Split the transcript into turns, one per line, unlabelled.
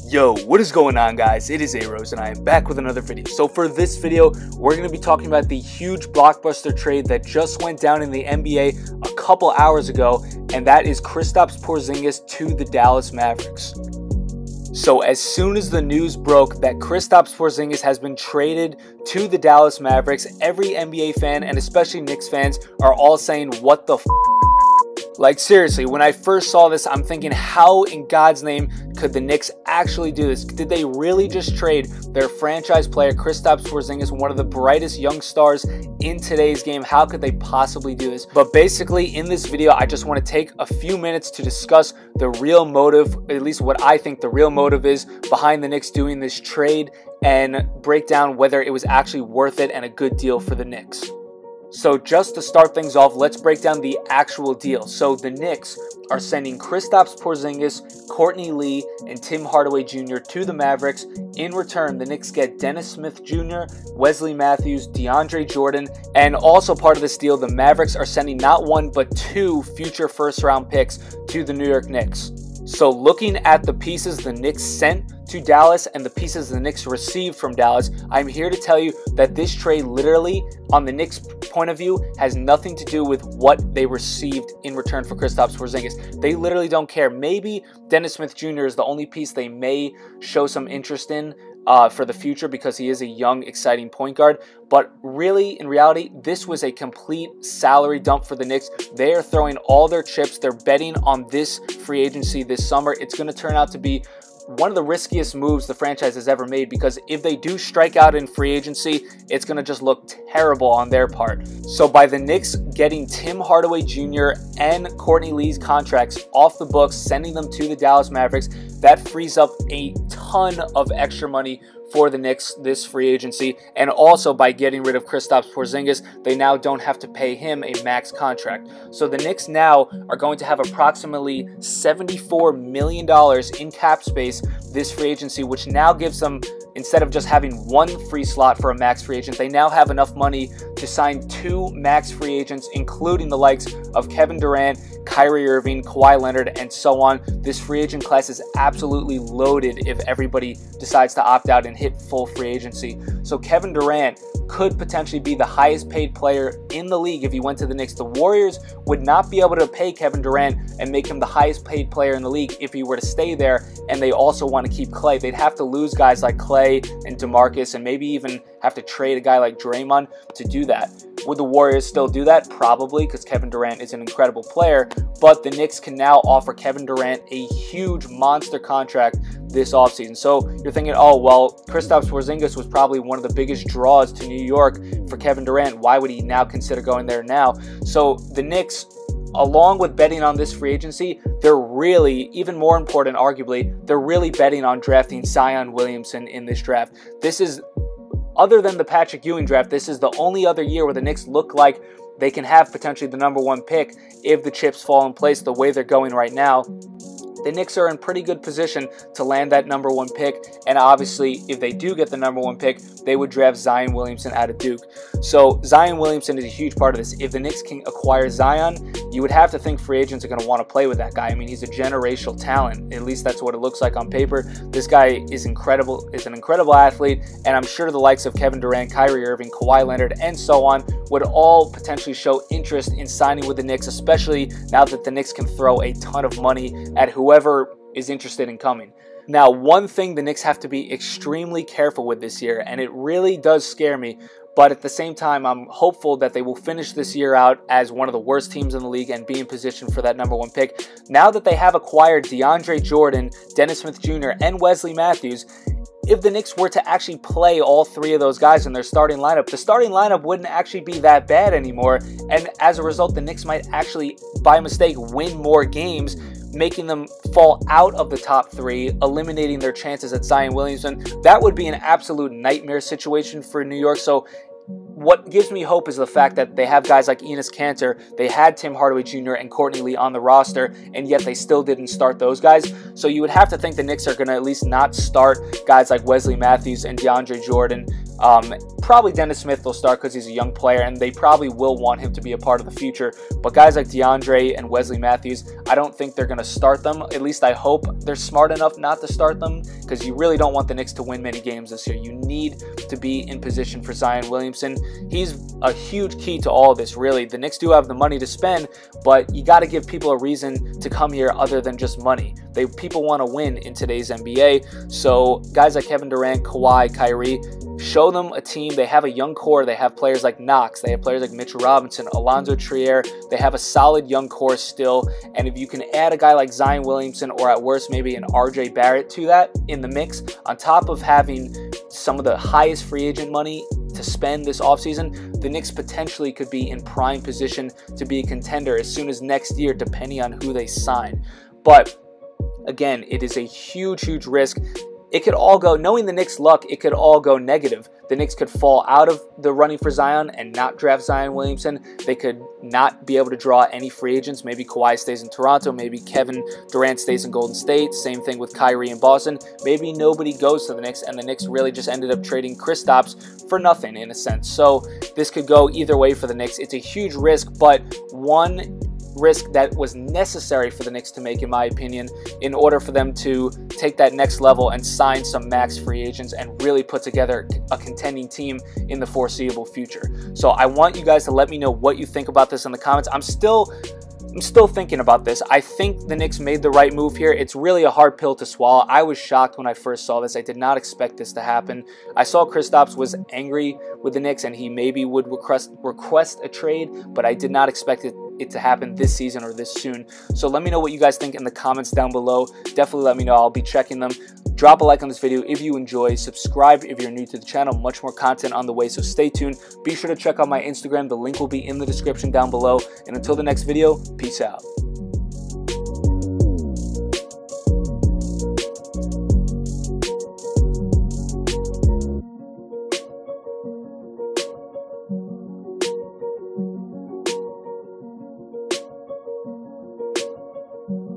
Yo, what is going on, guys? It is A-Roz and I am back with another video. So for this video, we're going to be talking about the huge blockbuster trade that just went down in the NBA a couple hours ago, and that is Kristaps Porzingis to the Dallas Mavericks. So as soon as the news broke that Kristaps Porzingis has been traded to the Dallas Mavericks, every NBA fan and especially Knicks fans are all saying, what the f***? Like, seriously, when I first saw this, I'm thinking, how in God's name could the Knicks actually do this? Did they really just trade their franchise player, Kristaps Porzingis, one of the brightest young stars in today's game? How could they possibly do this? But basically, in this video, I just want to take a few minutes to discuss the real motive, at least what I think the real motive is behind the Knicks doing this trade, and break down whether it was actually worth it and a good deal for the Knicks. So just to start things off, let's break down the actual deal. So the Knicks are sending Kristaps Porzingis, Courtney Lee, and Tim Hardaway Jr. to the Mavericks. In return, the Knicks get Dennis Smith Jr., Wesley Matthews, DeAndre Jordan, and also part of this deal, the Mavericks are sending not one but two future first-round picks to the New York Knicks. So looking at the pieces the Knicks sent to Dallas and the pieces the Knicks received from Dallas, I'm here to tell you that this trade literally, on the Knicks' point of view, has nothing to do with what they received in return for Kristaps Porzingis. They literally don't care. Maybe Dennis Smith Jr. is the only piece they may show some interest in for the future because he is a young, exciting point guard. But really, in reality, this was a complete salary dump for the Knicks. They are throwing all their chips. They're betting on this free agency this summer. It's going to turn out to be one of the riskiest moves the franchise has ever made, because if they do strike out in free agency, it's going to just look terrible on their part. So by the Knicks getting Tim Hardaway Jr. and Courtney Lee's contracts off the books, sending them to the Dallas Mavericks, that frees up a ton of extra money for the Knicks this free agency. And also by getting rid of Kristaps Porzingis, they now don't have to pay him a max contract. So the Knicks now are going to have approximately $74 million in cap space this free agency, which now gives them, instead of just having one free slot for a max free agent, they now have enough money to sign two max free agents, including the likes of Kevin Durant, Kyrie Irving, Kawhi Leonard, and so on. This free agent class is absolutely loaded if everybody decides to opt out and hit full free agency. So Kevin Durant could potentially be the highest paid player in the league if he went to the Knicks. The Warriors would not be able to pay Kevin Durant and make him the highest paid player in the league if he were to stay there, and they also want to keep Clay. They'd have to lose guys like Clay and DeMarcus, and maybe even have to trade a guy like Draymond to do that. Would the Warriors still do that? Probably, because Kevin Durant is an incredible player, but the Knicks can now offer Kevin Durant a huge monster contract this offseason. So you're thinking, oh, well, Kristaps Porzingis was probably one of the biggest draws to New York for Kevin Durant. Why would he now consider going there now? So the Knicks, along with betting on this free agency, they're really, even more important arguably, they're really betting on drafting Zion Williamson in this draft. This is, other than the Patrick Ewing draft, this is the only other year where the Knicks look like they can have potentially the #1 pick if the chips fall in place the way they're going right now. The Knicks are in pretty good position to land that #1 pick, and obviously, if they do get the #1 pick, they would draft Zion Williamson out of Duke. So Zion Williamson is a huge part of this. If the Knicks can acquire Zion, you would have to think free agents are going to want to play with that guy. I mean, he's a generational talent. At least that's what it looks like on paper. This guy is incredible, is an incredible athlete, and I'm sure the likes of Kevin Durant, Kyrie Irving, Kawhi Leonard, and so on would all potentially show interest in signing with the Knicks, especially now that the Knicks can throw a ton of money at whoever is interested in coming. Now, one thing the Knicks have to be extremely careful with this year, and it really does scare me, but at the same time, I'm hopeful that they will finish this year out as one of the worst teams in the league and be in position for that #1 pick. Now that they have acquired DeAndre Jordan, Dennis Smith Jr., and Wesley Matthews, if the Knicks were to actually play all three of those guys in their starting lineup, the starting lineup wouldn't actually be that bad anymore, and as a result, the Knicks might actually, by mistake, win more games, making them fall out of the top three, eliminating their chances at Zion Williamson. That would be an absolute nightmare situation for New York. So what gives me hope is the fact that they have guys like Enes Kanter, they had Tim Hardaway Jr. and Courtney Lee on the roster, and yet they still didn't start those guys. So you would have to think the Knicks are going to at least not start guys like Wesley Matthews and DeAndre Jordan Probably Dennis Smith will start because he's a young player, and they probably will want him to be a part of the future. But guys like DeAndre and Wesley Matthews, I don't think they're going to start them. At least I hope they're smart enough not to start them, because you really don't want the Knicks to win many games this year. You need to be in position for Zion Williamson. He's a huge key to all of this, really. The Knicks do have the money to spend, but you got to give people a reason to come here other than just money. People want to win in today's NBA. So guys like Kevin Durant, Kawhi, Kyrie, show them a team. They have a young core. They have players like Knox. They have players like Mitchell Robinson, Alonzo Trier. They have a solid young core still. And if you can add a guy like Zion Williamson, or at worst maybe an RJ Barrett to that in the mix, on top of having some of the highest free agent money to spend this offseason, the Knicks potentially could be in prime position to be a contender as soon as next year, depending on who they sign. But again, it is a huge, huge risk. It could all go, knowing the Knicks' luck, it could all go negative. The Knicks could fall out of the running for Zion and not draft Zion Williamson. They could not be able to draw any free agents. Maybe Kawhi stays in Toronto. Maybe Kevin Durant stays in Golden State. Same thing with Kyrie in Boston. Maybe nobody goes to the Knicks, and the Knicks really just ended up trading Kristaps for nothing, in a sense. So this could go either way for the Knicks. It's a huge risk, but one risk that was necessary for the Knicks to make, in my opinion, in order for them to take that next level and sign some max free agents and really put together a contending team in the foreseeable future. So I want you guys to let me know what you think about this in the comments. I'm still thinking about this. I think the Knicks made the right move here. It's really a hard pill to swallow. I was shocked when I first saw this. I did not expect this to happen. I saw Kristaps was angry with the Knicks and he maybe would request a trade, but I did not expect it to happen this season or this soon. So let me know what you guys think in the comments down below. Definitely let me know. I'll be checking them. Drop a like on this video if you enjoy. Subscribe if you're new to the channel. Much more content on the way, so stay tuned. Be sure to check out my Instagram. The link will be in the description down below. And until the next video, peace out.